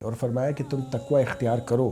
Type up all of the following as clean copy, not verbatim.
اور فرمایا کہ تم تقوی اختیار کرو،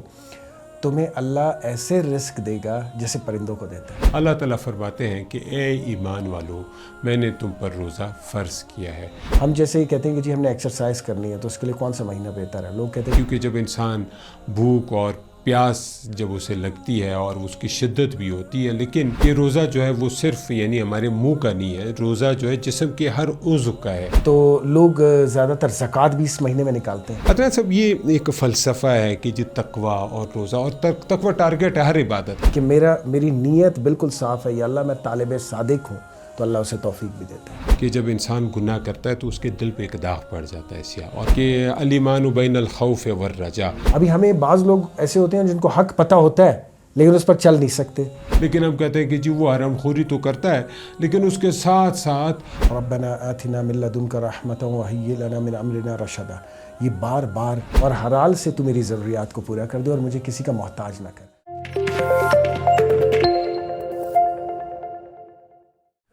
تمہیں اللہ ایسے رزق دے گا جیسے پرندوں کو دیتا ہے۔ اللہ تعالیٰ فرماتے ہیں کہ اے ایمان والو، میں نے تم پر روزہ فرض کیا ہے۔ ہم جیسے ہی کہتے ہیں کہ جی ہم نے ایکسرسائز کرنی ہے تو اس کے لیے کون سا مہینہ بہتر ہے؟ لوگ کہتے ہیں کیونکہ جب انسان بھوک اور پیاس جب اسے لگتی ہے اور اس کی شدت بھی ہوتی ہے، لیکن یہ روزہ جو ہے وہ صرف یعنی ہمارے منہ کا نہیں ہے، روزہ جو ہے جسم کے ہر عضو کا ہے۔ تو لوگ زیادہ تر زکوٰۃ بھی اس مہینے میں نکالتے ہیں۔ عدنان صاحب، یہ ایک فلسفہ ہے کہ جی تقوی اور روزہ اور تقوی ٹارگٹ ہے ہر عبادت کہ میری نیت بالکل صاف ہے، یا اللہ میں طالب صادق ہوں، تو اللہ اسے توفیق بھی دیتا ہے۔ کہ جب انسان گناہ کرتا ہے تو اس کے دل پہ ایک داغ پڑ جاتا ہے سیاہ، اور کہ الایمان بین الخوف والرجاء۔ ابھی ہمیں بعض لوگ ایسے ہوتے ہیں جن کو حق پتہ ہوتا ہے لیکن اس پر چل نہیں سکتے۔ لیکن ہم کہتے ہیں کہ جی وہ حرام خوری تو کرتا ہے، لیکن اس کے ساتھ ساتھ ربنا آتنا من لدنک رحمۃ وہیئ لنا من امرنا رشدا، یہ بار بار اور ہر حال سے تو میری ضروریات کو پورا کر دے اور مجھے کسی کا محتاج نہ کر۔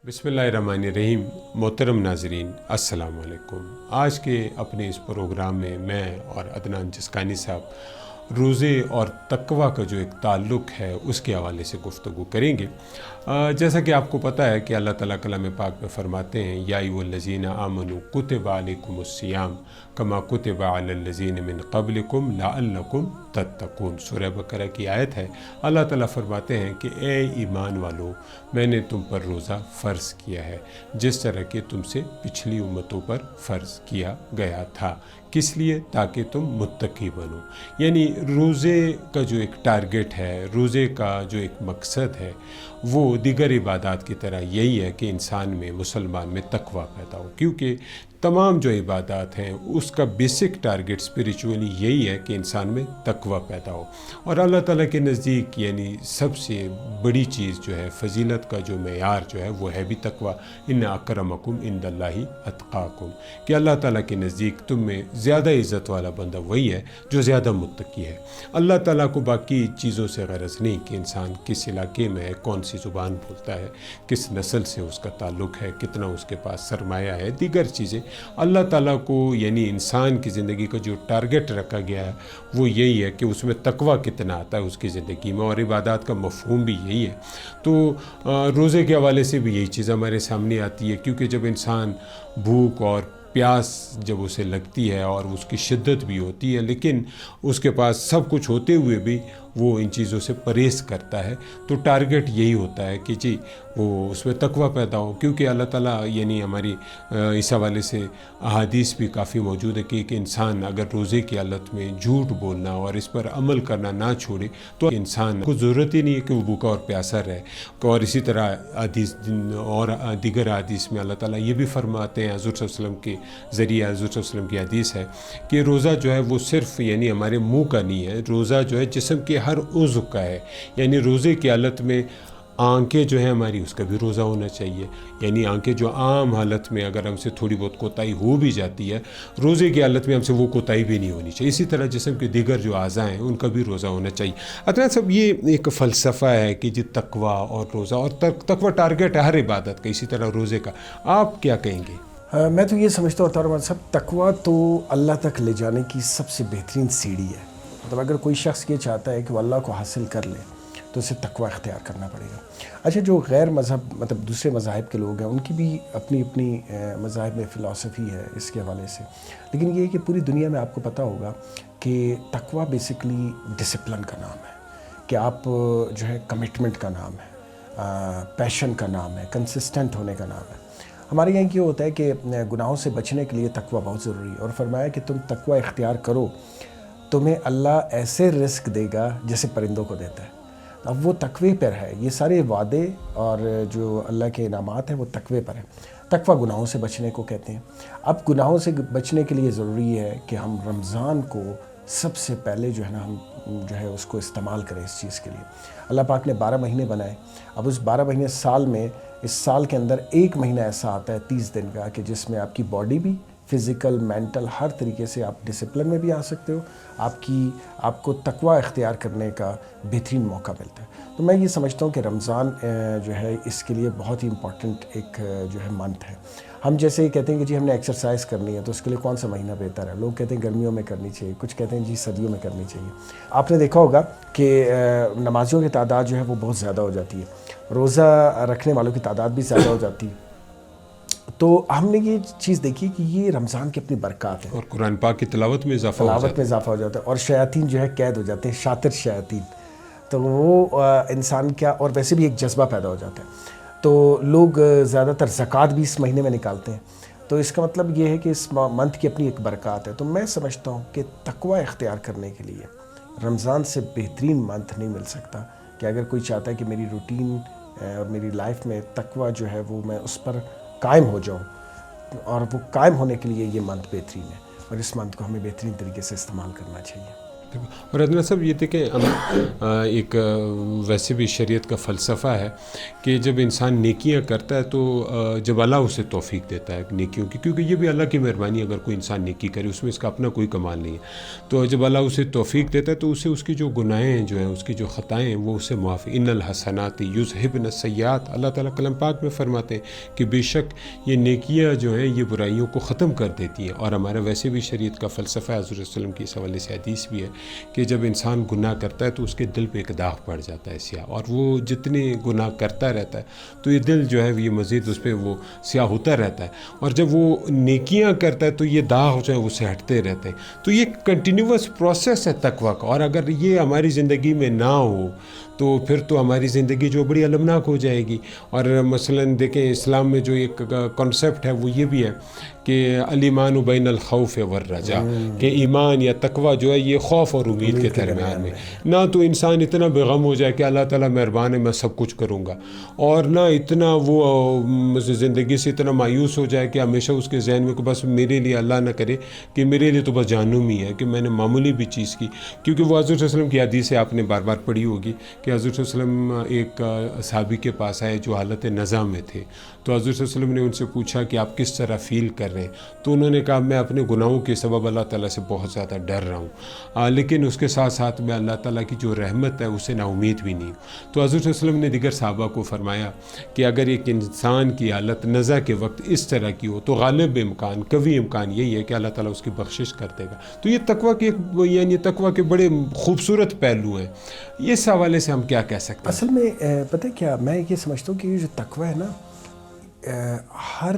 بسم اللہ الرحمن الرحیم۔ محترم ناظرین، السلام علیکم۔ آج کے اپنے اس پروگرام میں اور عدنان جسکانی صاحب روزے اور تقوی کا جو ایک تعلق ہے اس کے حوالے سے گفتگو کریں گے۔ جیسا کہ آپ کو پتہ ہے کہ اللہ تعالیٰ کلام پاک میں فرماتے ہیں یا ایھا الذین آمنوا کتب علیکم الصیام کما کتب علی الذین من قبلکم لعلکم تتقون۔ سورہ بقرہ کی آیت ہے۔ اللہ تعالیٰ فرماتے ہیں کہ اے ایمان والو، میں نے تم پر روزہ فرض کیا ہے جس طرح کہ تم سے پچھلی امتوں پر فرض کیا گیا تھا۔ کس لیے؟ تاکہ تم متقی بنو۔ یعنی روزے کا جو ایک ٹارگٹ ہے، روزے کا جو ایک مقصد ہے، وہ دیگر عبادات کی طرح یہی ہے کہ انسان میں، مسلمان میں تقوی پیدا ہو، کیونکہ تمام جو عبادات ہیں اس کا بیسک ٹارگٹ اسپریچولی یہی ہے کہ انسان میں تقوی پیدا ہو۔ اور اللہ تعالیٰ کے نزدیک یعنی سب سے بڑی چیز جو ہے، فضیلت کا جو معیار جو ہے وہ ہے بھی تقوی۔ ان اکرمکم عند اللہ اتقاکم، کہ اللہ تعالیٰ کے نزدیک تم میں زیادہ عزت والا بندہ وہی ہے جو زیادہ متقی ہے۔ اللہ تعالیٰ کو باقی چیزوں سے غرض نہیں کہ انسان کس علاقے میں ہے، کون سی زبان بولتا ہے، کس نسل سے اس کا تعلق ہے، کتنا اس کے پاس سرمایہ ہے، دیگر چیزیں۔ اللہ تعالیٰ کو یعنی انسان کی زندگی کا جو ٹارگٹ رکھا گیا ہے وہ یہی ہے کہ اس میں تقوی کتنا آتا ہے اس کی زندگی میں، اور عبادات کا مفہوم بھی یہی ہے۔ تو روزے کے حوالے سے بھی یہی چیز ہمارے سامنے آتی ہے، کیونکہ جب انسان بھوک اور پیاس جب اسے لگتی ہے اور اس کی شدت بھی ہوتی ہے، لیکن اس کے پاس سب کچھ ہوتے ہوئے بھی وہ ان چیزوں سے پرہیز کرتا ہے، تو ٹارگٹ یہی ہوتا ہے کہ جی وہ اس میں تقوی پیدا ہو۔ کیونکہ اللہ تعالیٰ یعنی ہماری اس حوالے سے احادیث بھی کافی موجود ہے کہ ایک انسان اگر روزے کی حالت میں جھوٹ بولنا اور اس پر عمل کرنا نہ چھوڑے تو انسان کو ضرورت ہی نہیں ہے کہ وہ بھوکا اور پیاسا رہے۔ اور اسی طرح حدیث اور دیگر حدیث میں اللہ تعالیٰ یہ بھی فرماتے ہیں، حضور صلی اللہ علیہ وسلم کے ذریعہ حضور صلی اللہ علیہ وسلم کی حدیث ہے کہ روزہ جو ہے وہ صرف یعنی ہمارے منہ کا نہیں ہے، روزہ جو ہے جسم کے ہر عضو کا ہے۔ یعنی روزے کی حالت میں آنکھیں جو ہیں ہماری، اس کا بھی روزہ ہونا چاہیے۔ یعنی آنکھیں جو عام حالت میں اگر ہم سے تھوڑی بہت کوتاہی ہو بھی جاتی ہے، روزے کی حالت میں ہم سے وہ کوتاہی بھی نہیں ہونی چاہیے۔ اسی طرح جسم کے دیگر جو اعضاء ہیں ان کا بھی روزہ ہونا چاہیے۔ عدنان صاحب، یہ ایک فلسفہ ہے کہ جی تقوی اور روزہ، اور تقوی ٹارگٹ ہے ہر عبادت کا، اسی طرح روزے کا۔ آپ کیا کہیں گے؟ میں تو یہ سمجھتا ہوں طارق صاحب، تقوی تو اللہ تک لے جانے کی سب سے بہترین سیڑھی ہے۔ مطلب اگر کوئی شخص یہ چاہتا ہے کہ وہ اللہ کو حاصل کر لے تو اسے تقوی اختیار کرنا پڑے گا۔ اچھا، جو غیر مذہب مطلب دوسرے مذاہب کے لوگ ہیں ان کی بھی اپنی اپنی مذاہب میں فلسفی ہے اس کے حوالے سے، لیکن یہ ہے کہ پوری دنیا میں آپ کو پتہ ہوگا کہ تقوی بیسکلی ڈسپلن کا نام ہے، کہ آپ جو ہے کمٹمنٹ کا نام ہے، پیشن کا نام ہے، کنسسٹنٹ ہونے کا نام ہے۔ ہمارے یہاں یہ ہوتا ہے کہ گناہوں سے بچنے کے لیے تقوی بہت ضروری ہے، اور فرمایا کہ تم تقوی اختیار کرو، تمہیں اللہ ایسے رزق دے گا جیسے پرندوں کو دیتا ہے۔ اب وہ تقوی پر ہے، یہ سارے وعدے اور جو اللہ کے انعامات ہیں وہ تقوی پر ہیں۔ تقوی گناہوں سے بچنے کو کہتے ہیں۔ اب گناہوں سے بچنے کے لیے ضروری ہے کہ ہم رمضان کو سب سے پہلے جو ہے نا ہم جو ہے اس کو استعمال کریں اس چیز کے لیے۔ اللہ پاک نے 12 مہینے بنائے، اب اس 12 مہینے سال میں، اس سال کے اندر ایک مہینہ ایسا آتا ہے 30 دن کا کہ جس میں آپ کی باڈی بھی فزیکل مینٹل ہر طریقے سے آپ ڈسپلن میں بھی آ سکتے ہو، آپ کو تقوی اختیار کرنے کا بہترین موقع ملتا ہے۔ تو میں یہ سمجھتا ہوں کہ رمضان جو ہے اس کے لیے بہت ہی امپورٹنٹ ایک جو ہے منتھ ہے۔ ہم جیسے ہی کہتے ہیں کہ جی ہم نے ایکسرسائز کرنی ہے تو اس کے لیے کون سا مہینہ بہتر ہے؟ لوگ کہتے ہیں گرمیوں میں کرنی چاہیے، کچھ کہتے ہیں جی سردیوں میں کرنی چاہیے۔ آپ نے دیکھا ہوگا کہ نمازیوں کی تعداد جو ہے وہ بہت زیادہ ہو جاتی ہے، روزہ رکھنے والوں کی تعداد بھی زیادہ ہو جاتی ہے۔ تو ہم نے یہ چیز دیکھی کہ یہ رمضان کی اپنی برکات ہے، اور قرآن پاک کی تلاوت میں اضافہ ہو جاتا ہے اور شیاطین جو ہے قید ہو جاتے ہیں، شاطر شیاطین، تو وہ انسان کیا، اور ویسے بھی ایک جذبہ پیدا ہو جاتا ہے۔ تو لوگ زیادہ تر زکوٰۃ بھی اس مہینے میں نکالتے ہیں، تو اس کا مطلب یہ ہے کہ اس منتھ کی اپنی ایک برکات ہے۔ تو میں سمجھتا ہوں کہ تقوی اختیار کرنے کے لیے رمضان سے بہترین منتھ نہیں مل سکتا، کہ اگر کوئی چاہتا ہے کہ میری روٹین اور میری لائف میں تقوی جو ہے وہ میں اس پر قائم ہو جاؤں، اور وہ قائم ہونے کے لیے یہ منتھ بہترین ہے، اور اس منتھ کو ہمیں بہترین طریقے سے استعمال کرنا چاہیے۔ اور عدنان صاحب یہ دیکھیں ایک ویسے بھی شریعت کا فلسفہ ہے کہ جب انسان نیکیاں کرتا ہے تو جب اللہ اسے توفیق دیتا ہے نیکیوں کی، کیونکہ یہ بھی اللہ کی مہربانی، اگر کوئی انسان نیکی کرے اس میں اس کا اپنا کوئی کمال نہیں ہے، تو جب اللہ اسے توفیق دیتا ہے تو اسے اس کی جو گناہیں ہیں جو ہیں، اس کی جو خطائیں ہیں وہ اسے معاف، ان الحسنات یذہبن السیئات، اللہ تعالیٰ کلام پاک میں فرماتے ہیں کہ بے شک یہ نیکیاں جو ہیں یہ برائیوں کو ختم کر دیتی ہیں۔ اور ہمارا ویسے بھی شریعت کا فلسفہ ہے، حضور صلی اللہ علیہ وسلم کی اس حوالے سے حدیث بھی ہے کہ جب انسان گناہ کرتا ہے تو اس کے دل پہ ایک داغ پڑ جاتا ہے سیاہ، اور وہ جتنے گناہ کرتا رہتا ہے تو یہ دل جو ہے یہ مزید اس پہ وہ سیاہ ہوتا رہتا ہے، اور جب وہ نیکیاں کرتا ہے تو یہ داغ جو ہے وہ سے ہٹتے رہتے ہیں۔ تو یہ کنٹینیوس پروسیس ہے تقویٰ کا، اور اگر یہ ہماری زندگی میں نہ ہو تو پھر تو ہماری زندگی جو بڑی المناک ہو جائے گی۔ اور مثلاً دیکھیں اسلام میں جو ایک کانسیپٹ ہے وہ یہ بھی ہے کہ الایمان بین الخوف والرجاء، کہ ایمان یا تقویٰ جو ہے یہ خوف اور امید کے درمیان میں، نہ تو انسان اتنا بے غم ہو جائے کہ اللہ تعالیٰ مہربان ہے میں سب کچھ کروں گا، اور نہ اتنا وہ زندگی سے اتنا مایوس ہو جائے کہ ہمیشہ اس کے ذہن میں کہ بس میرے لیے اللہ نہ کرے کہ میرے لیے تو بس جہنم ہی ہے کہ میں نے معمولی بھی چیز کی۔ کیونکہ وہ حضور صلی اللہ علیہ وسلم کی حدیث ہے، آپ نے بار بار پڑھی ہوگی کہ حضور صلی اللہ علیہ وسلم ایک صحابی کے پاس آئے جو حالت نزا میں تھے، تو حضور صلی اللہ علیہ وسلم نے ان سے پوچھا کہ آپ کس طرح فیل کر رہے ہیں؟ تو انہوں نے کہا میں اپنے گناہوں کے سبب اللہ تعالیٰ سے بہت زیادہ ڈر رہا ہوں، لیکن اس کے ساتھ ساتھ میں اللہ تعالیٰ کی جو رحمت ہے اسے نا امید بھی نہیں۔ تو حضور صلی اللہ علیہ وسلم نے دیگر صحابہ کو فرمایا کہ اگر ایک انسان کی حالت نزا کے وقت اس طرح کی ہو تو غالب امکان، قوی امکان یہی ہے کہ اللہ تعالیٰ اس کی بخشش کر دے گا۔ تو یہ تقویٰ کے یعنی تقویٰ کے بڑے خوبصورت پہلو ہیں، اس حوالے سے ہم کیا کہہ سکتے ہیں؟ اصل میں پتہ کیا، میں یہ سمجھتا ہوں کہ یہ جو تقویٰ ہے نا، ہر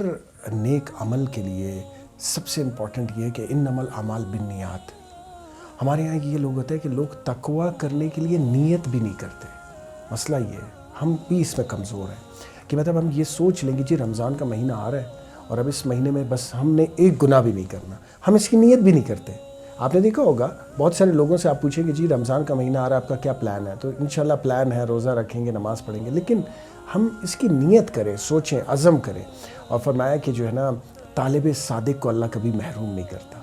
نیک عمل کے لیے سب سے امپورٹنٹ یہ ہے کہ انما الاعمال بالنیات۔ ہمارے یہاں یہ لوگ ہوتا ہے کہ لوگ تقویٰ کرنے کے لیے نیت بھی نہیں کرتے۔ مسئلہ یہ ہے، ہم بھی اس میں کمزور ہیں کہ مطلب ہم یہ سوچ لیں گے جی رمضان کا مہینہ آ رہا ہے اور اب اس مہینے میں بس ہم نے ایک گناہ بھی نہیں کرنا، ہم اس کی نیت بھی نہیں کرتے۔ آپ نے دیکھا ہوگا بہت سارے لوگوں سے آپ پوچھیں کہ جی رمضان کا مہینہ آ رہا ہے آپ کا کیا پلان ہے، تو انشاءاللہ پلان ہے روزہ رکھیں گے، نماز پڑھیں گے، لیکن ہم اس کی نیت کریں، سوچیں، عزم کریں۔ اور فرمایا کہ جو ہے نا طالب صادق کو اللہ کبھی محروم نہیں کرتا۔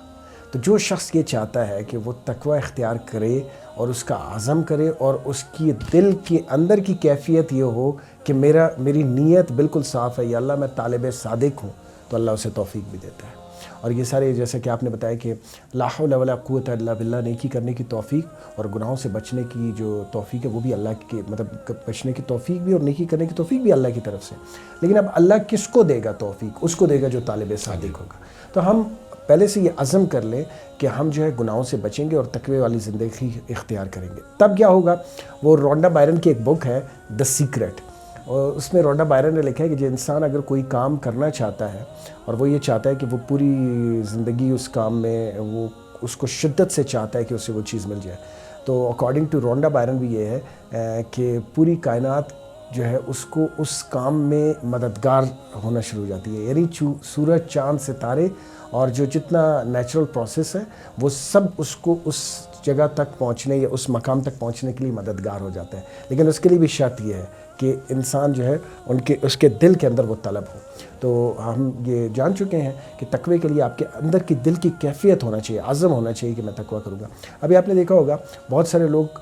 تو جو شخص یہ چاہتا ہے کہ وہ تقویٰ اختیار کرے اور اس کا عزم کرے اور اس کی دل کے اندر کی کیفیت یہ ہو کہ میری نیت بالکل صاف ہے، یا اللہ میں طالب صادق ہوں، تو اللہ اسے توفیق بھی دیتا ہے۔ اور یہ سارے جیسے کہ آپ نے بتایا کہ لا حول ولا قوت الا باللہ، نیکی کرنے کی توفیق اور گناہوں سے بچنے کی جو توفیق ہے وہ بھی اللہ کی، مطلب بچنے کی توفیق بھی اور نیکی کرنے کی توفیق بھی اللہ کی طرف سے۔ لیکن اب اللہ کس کو دے گا توفیق؟ اس کو دے گا جو طالب صادق ہوگا۔ تو ہم پہلے سے یہ عزم کر لیں کہ ہم جو ہے گناہوں سے بچیں گے اور تقوی والی زندگی اختیار کریں گے۔ تب کیا ہوگا؟ وہ رونڈا بائرن کی ایک بک ہے دا سیکرٹ، اور اس میں رونڈا بائرن نے لکھا ہے کہ جو انسان اگر کوئی کام کرنا چاہتا ہے اور وہ یہ چاہتا ہے کہ وہ پوری زندگی اس کام میں وہ اس کو شدت سے چاہتا ہے کہ اسے وہ چیز مل جائے، تو اکارڈنگ ٹو رونڈا بائرن بھی یہ ہے کہ پوری کائنات جو ہے اس کو اس کام میں مددگار ہونا شروع ہو جاتی ہے، یعنی سورج، چاند، ستارے اور جو جتنا نیچرل پروسیس ہے وہ سب اس کو اس جگہ تک پہنچنے یا اس مقام تک پہنچنے کے لیے مددگار ہو جاتا ہے۔ لیکن اس کے لیے بھی شرط یہ ہے کہ انسان جو ہے اس کے دل کے اندر وہ طلب ہو۔ تو ہم یہ جان چکے ہیں کہ تقوی کے لیے آپ کے اندر کی دل کی کیفیت ہونا چاہیے، عزم ہونا چاہیے کہ میں تقوی کروں گا۔ ابھی آپ نے دیکھا ہوگا بہت سارے لوگ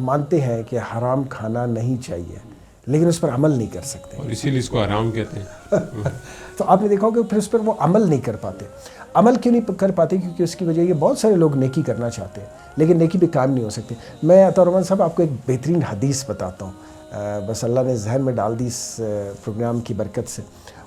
مانتے ہیں کہ حرام کھانا نہیں چاہیے، لیکن اس پر عمل نہیں کر سکتے. اور اسی لیے اس کو حرام کہتے ہیں. تو آپ نے دیکھا ہوگا پھر اس پر وہ عمل نہیں کر پاتے. عمل کیوں نہیں کر پاتے؟ کیونکہ اس کی وجہ یہ بہت سارے لوگ نیکی کرنا چاہتے ہیں لیکن نیکی بھی کام نہیں ہو سکتی. میں عطا الرحمن صاحب آپ کو ایک بہترین حدیث بتاتا ہوں، بس اللہ نے ذہن میں ڈال دی اس پروگرام کی برکت سے.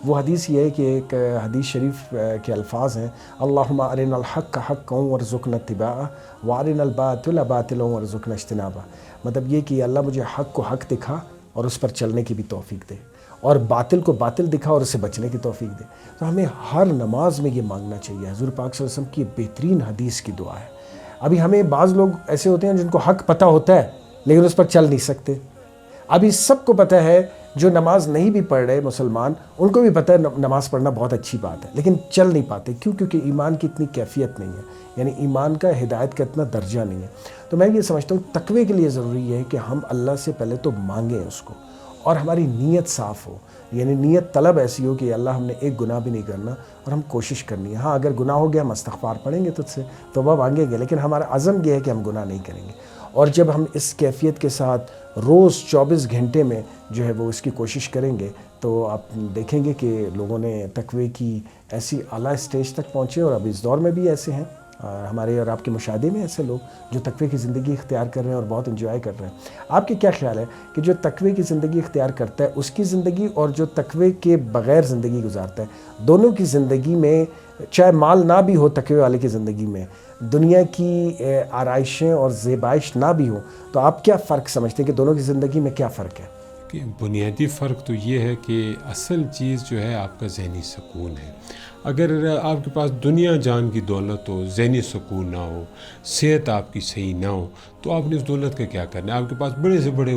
وہ حدیث یہ ہے کہ ایک حدیث شریف کے الفاظ ہیں، اللہم ارنا الحق حقا وارزقنا اتباعہ وارنا الباطل باطلا وارزقنا اجتنابہ. مطلب یہ کہ اللہ مجھے حق کو حق دکھا اور اس پر چلنے کی بھی توفیق دے، اور باطل کو باطل دکھا اور اس سے بچنے کی توفیق دے. تو ہمیں ہر نماز میں یہ مانگنا چاہیے. حضور پاک صلی اللہ علیہ وسلم کی بہترین حدیث کی دعا ہے. ابھی ہمیں بعض لوگ ایسے ہوتے ہیں جن کو حق پتہ ہوتا ہے لیکن اس پر چل نہیں سکتے. ابھی سب کو پتہ ہے، جو نماز نہیں بھی پڑھ رہے مسلمان، ان کو بھی پتہ ہے نماز پڑھنا بہت اچھی بات ہے، لیکن چل نہیں پاتے. کیوں؟ کیونکہ ایمان کی اتنی کیفیت نہیں ہے، یعنی ایمان کا ہدایت کا اتنا درجہ نہیں ہے. تو میں یہ سمجھتا ہوں تقوی کے لیے ضروری ہے کہ ہم اللہ سے پہلے تو مانگیں اس کو، اور ہماری نیت صاف ہو، یعنی نیت طلب ایسی ہو کہ اللہ ہم نے ایک گناہ بھی نہیں کرنا اور ہم کوشش کرنی ہے. ہاں اگر گناہ ہو گیا ہم استغفار پڑھیں گے تجھ سے، توبہ مانگیں گے، لیکن ہمارا عزم یہ ہے کہ ہم گناہ نہیں کریں گے. اور جب ہم اس کیفیت کے ساتھ روز 24 گھنٹے میں جو ہے وہ اس کی کوشش کریں گے تو آپ دیکھیں گے کہ لوگوں نے تقوی کی ایسی اعلیٰ اسٹیج تک پہنچے. اور اب اس دور میں بھی ایسے ہیں ہمارے اور آپ کے مشاہدے میں ایسے لوگ جو تقوی کی زندگی اختیار کر رہے ہیں اور بہت انجوائے کر رہے ہیں. آپ کے کیا خیال ہے کہ جو تقوی کی زندگی اختیار کرتا ہے اس کی زندگی اور جو تقوی کے بغیر زندگی گزارتا ہے، دونوں کی زندگی میں چاہے مال نہ بھی ہو، تقوی والے کی زندگی میں دنیا کی آرائشیں اور زیبائش نہ بھی ہو، تو آپ کیا فرق سمجھتے ہیں کہ دونوں کی زندگی میں کیا فرق ہے؟ کہ بنیادی فرق تو یہ ہے کہ اصل چیز جو ہے آپ کا ذہنی سکون ہے. اگر آپ کے پاس دنیا جان کی دولت ہو، ذہنی سکون نہ ہو، صحت آپ کی صحیح نہ ہو، تو آپ نے اس دولت کا کیا کرنا ہے؟ آپ کے پاس بڑے سے بڑے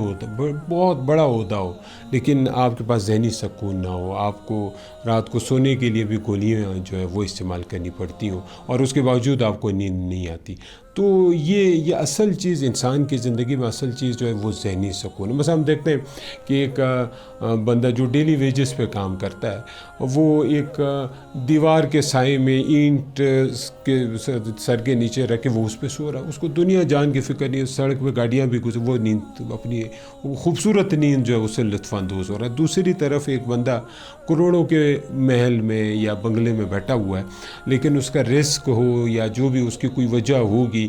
بہت بڑا عہدہ ہو لیکن آپ کے پاس ذہنی سکون نہ ہو، آپ کو رات کو سونے کے لیے بھی گولیاں جو ہے وہ استعمال کرنی پڑتی ہوں اور اس کے باوجود آپ کو نیند نہیں آتی. تو یہ اصل چیز انسان کی زندگی میں اصل چیز جو ہے وہ ذہنی سکون ہے. مثلا ہم دیکھتے ہیں کہ ایک بندہ جو ڈیلی ویجز پہ کام کرتا ہے، وہ ایک دیوار کے سائے میں اینٹ کے سر کے نیچے رکھ کے وہ اس پہ سو رہا ہے، اس کو دنیا جان کی فکر نہیں ہے. سڑک پہ گاڑیاں بھی گزر، وہ نیند اپنی خوبصورت نیند جو ہے اس سے لطف اندوز ہو رہا ہے. دوسری طرف ایک بندہ کروڑوں کے محل میں یا بنگلے میں بیٹھا ہوا ہے لیکن اس کا رزق ہو یا جو بھی اس کی کوئی وجہ ہوگی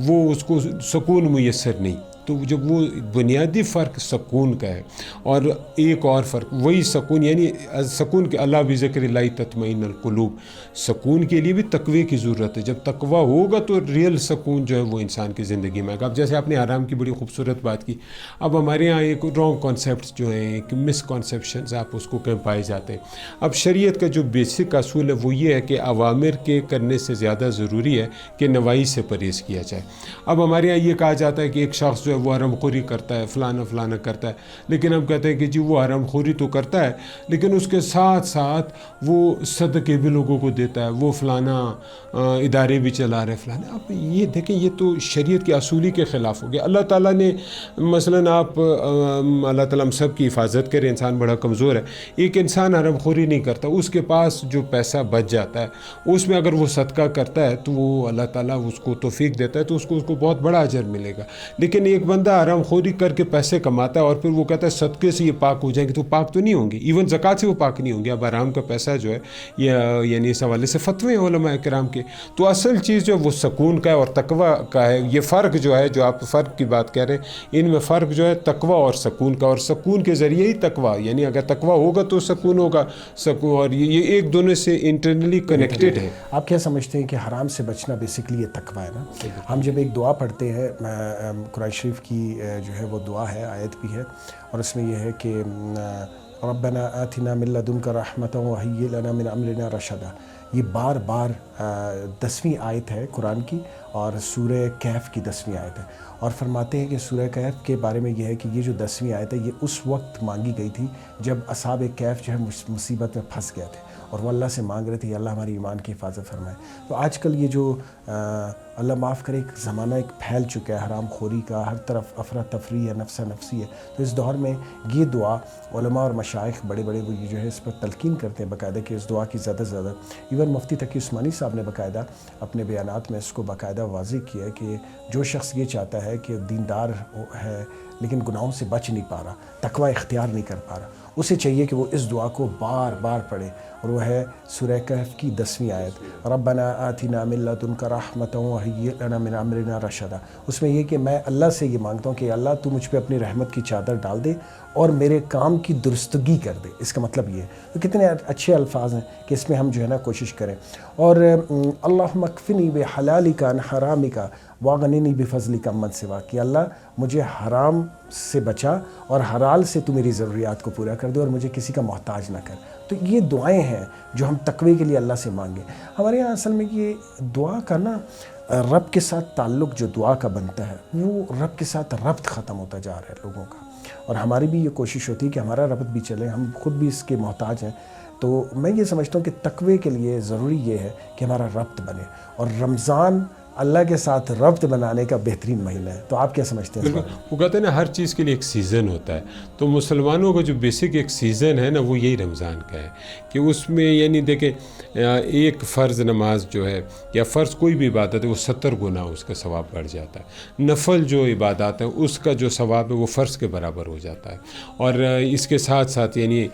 وہ اس کو سکون میسر نہیں. تو جب وہ بنیادی فرق سکون کا ہے. اور ایک اور فرق وہی سکون، یعنی سکون کے اللہ بذکر اللہ تطمئن القلوب، سکون کے لیے بھی تقوی کی ضرورت ہے. جب تقوی ہوگا تو ریئل سکون جو ہے وہ انسان کی زندگی میں آئے گا. اب جیسے آپ نے آرام کی بڑی خوبصورت بات کی، اب ہمارے یہاں ایک رانگ کانسیپٹس جو ہیں، ایک مس کانسیپشنز آپ اس کو کہیں پائے جاتے ہیں. اب شریعت کا جو بیسک اصول ہے وہ یہ ہے کہ اوامر کے کرنے سے زیادہ ضروری ہے کہ نواہی سے پرہیز کیا جائے. اب ہمارے یہاں یہ کہا جاتا ہے کہ ایک شخص جو ہے وہ حرام خوری کرتا ہے، فلانا فلانا کرتا ہے، لیکن ہم کہتے ہیں کہ جی وہ حرام خوری تو کرتا ہے لیکن اس کے ساتھ ساتھ وہ صدقے بھی لوگوں کو دیتا ہے، وہ فلانا ادارے بھی چلا رہے فلانا. اب یہ دیکھیں یہ تو شریعت کے اصولی کے خلاف ہو گیا. اللہ تعالیٰ نے مثلاً اللہ تعالیٰ ہم سب کی حفاظت کرے، انسان بڑا کمزور ہے. ایک انسان حرام خوری نہیں کرتا، اس کے پاس جو پیسہ بچ جاتا ہے اس میں اگر وہ صدقہ کرتا ہے تو وہ اللہ تعالیٰ اس کو توفیق دیتا ہے تو اس کو بہت بڑا اجر ملے گا. لیکن ایک بندہ حرام خوری کر کے پیسے کماتا ہے اور پھر وہ کہتا ہے صدقے سے یہ پاک ہو جائیں گے، تو پاک تو نہیں ہوں گے، ایون زکوٰۃ سے وہ پاک نہیں ہوں گے. اب حرام کا پیسہ جو ہے یعنی اس حوالے سے فتوے ہیں علماء کرام کے. تو اصل چیز جو ہے وہ سکون کا ہے اور تقویٰ کا ہے. یہ فرق جو ہے، جو آپ فرق کی بات کہہ رہے ہیں، ان میں فرق جو ہے تقویٰ اور سکون کا، اور سکون کے ذریعے ہی تقویٰ، یعنی اگر تقویٰ ہوگا تو سکون ہوگا. سکون اور یہ ایک دونوں سے انٹرنلی کنیکٹڈ ہے. آپ کیا سمجھتے ہیں کہ حرام سے بچنا بیسکلی یہ تقویٰ ہے نا؟ ہم جب ایک دعا پڑھتے ہیں، قرآن شریف کی جو ہے وہ دعا ہے، آیت بھی ہے، اور اس میں یہ ہے کہ ربنا آتنا من لدنک رحمۃ وہیئ لنا من امرنا رشدا. یہ بار بار 10ویں آیت ہے قرآن کی اور سورہ کہف کی 10ویں آیت ہے. اور فرماتے ہیں کہ سورہ کہف کے بارے میں یہ ہے کہ یہ جو 10ویں آیت ہے یہ اس وقت مانگی گئی تھی جب اصحاب کہف جو ہے مصیبت میں پھنس گئے تھے اور وہ اللہ سے مانگ رہے تھے کہ اللہ ہماری ایمان کی حفاظت فرمائے. تو آج کل یہ جو اللہ معاف کرے ایک زمانہ ایک پھیل چکا ہے حرام خوری کا، ہر طرف افراتفری ہے، نفسا نفسی ہے. تو اس دور میں یہ دعا علماء اور مشائخ بڑے بڑے وہ جو ہے اس پر تلقین کرتے ہیں باقاعدہ کہ اس دعا کی زیادہ سے زیادہ. ایون مفتی تقی عثمانی صاحب نے باقاعدہ اپنے بیانات میں اس کو باقاعدہ واضح کیا ہے کہ جو شخص یہ چاہتا ہے کہ دیندار ہے لیکن گناہوں سے بچ نہیں پا رہا، تقوی اختیار نہیں کر پا رہا، اسے چاہیے کہ وہ اس دعا کو بار بار پڑھے. اور وہ ہے سورہ کہف کی 10ویں آیت، ربنا آتنا من لدنک رحمۃ وہیئ لنا من امرنا رشدا. اس میں یہ کہ میں اللہ سے یہ مانگتا ہوں کہ اللہ تو مجھ پہ اپنی رحمت کی چادر ڈال دے اور میرے کام کی درستگی کر دے. اس کا مطلب یہ ہے. تو کتنے اچھے الفاظ ہیں کہ اس میں ہم جو ہے نا کوشش کریں. اور اللہم اکفنی بحلالک عن حرامک واغننی بفضلک عمن سواک، کہ اللہ مجھے حرام سے بچا اور حلال سے تو میری ضروریات کو پورا کر دے اور مجھے کسی کا محتاج نہ کر. تو یہ دعائیں ہیں جو ہم تقوی کے لیے اللہ سے مانگیں. ہمارے یہاں اصل میں یہ دعا کا نا رب کے ساتھ تعلق جو دعا کا بنتا ہے وہ رب کے ساتھ ربط ختم ہوتا جا رہا ہے لوگوں کا. اور ہماری بھی یہ کوشش ہوتی ہے کہ ہمارا ربط بھی چلے، ہم خود بھی اس کے محتاج ہیں. تو میں یہ سمجھتا ہوں کہ تقوی کے لیے ضروری یہ ہے کہ ہمارا ربط بنے، اور رمضان اللہ کے ساتھ ربط بنانے کا بہترین مہینہ ہے. تو آپ کیا سمجھتے ہیں؟ بالکل، وہ کہتے ہیں نا ہر چیز کے لیے ایک سیزن ہوتا ہے. تو مسلمانوں کا جو بیسک ایک سیزن ہے نا وہ یہی رمضان کا ہے کہ اس میں یعنی دیکھیں ایک فرض نماز جو ہے یا فرض کوئی بھی عبادت ہے وہ 70 گنا اس کا ثواب بڑھ جاتا ہے. نفل جو عبادات ہیں اس کا جو ثواب ہے وہ فرض کے برابر ہو جاتا ہے. اور اس کے ساتھ ساتھ یعنی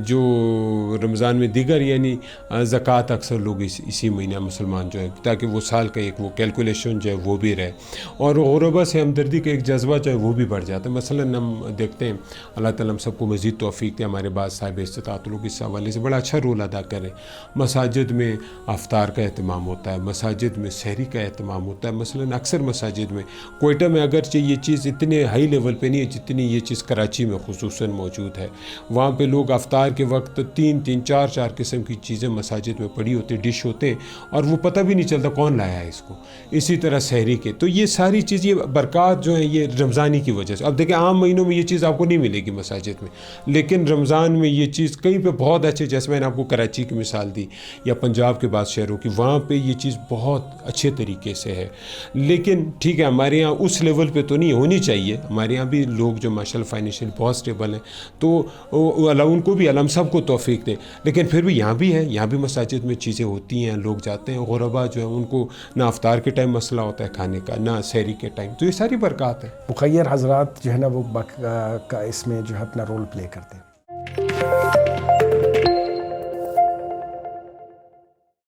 جو رمضان میں دیگر یعنی زکوٰۃ اکثر لوگ اسی مہینہ مسلمان جو ہے تاکہ وہ سال کا ایک وہ کیلکولیشن جو ہے وہ بھی رہے، اور غربا سے ہمدردی کا ایک جذبہ جو ہے وہ بھی بڑھ جاتا ہے. مثلاً ہم دیکھتے ہیں اللہ تعالیٰ ہم سب کو مزید توفیق دے، ہمارے بعض صاحب استطاعت لوگ اس حوالے سے بڑا اچھا رول ادا کریں. مساجد میں افطار کا اہتمام ہوتا ہے، مساجد میں سحری کا اہتمام ہوتا ہے. مثلاً اکثر مساجد میں کوئٹہ میں اگرچہ یہ چیز اتنے ہائی لیول پہ نہیں ہے جتنی یہ چیز کراچی میں خصوصاً موجود ہے. وہاں پہ لوگ افطار کے وقت 3 4 قسم کی چیزیں مساجد میں پڑی ہوتی، ڈش ہوتے ہیں، اور وہ پتہ بھی نہیں چلتا کون لایا ہے اس کو. اسی طرح سحری کے. تو یہ ساری چیز یہ برکات جو ہیں یہ رمضانی کی وجہ سے. اب دیکھیں عام مہینوں میں یہ چیز آپ کو نہیں ملے گی مساجد میں، لیکن رمضان میں یہ چیز کہیں پہ بہت اچھے، جیسے میں نے آپ کو کراچی کی مثال دی یا پنجاب کے بعض شہروں کی، وہاں پہ یہ چیز بہت اچھے طریقے سے ہے. لیکن ٹھیک ہے ہمارے یہاں اس لیول پہ تو نہیں ہونی چاہیے. ہمارے یہاں بھی لوگ جو ماشاء اللہ فائنینشیل بہت اسٹیبل ہیں تو اللہ ان کو بھی اللہ ہم سب کو توفیق دے. لیکن پھر بھی یہاں بھی ہے، یہاں بھی مساجد میں چیزیں ہوتی ہیں، لوگ جاتے ہیں. غربا جو ہے ان کو نہ افطار کے ٹائم مسئلہ ہوتا ہے کھانے کا، نہ سحری کے ٹائم. تو یہ ساری برکات ہے. مخیر حضرات جو ہے نا وہ اس میں جو ہے اپنا رول پلے کرتے ہیں.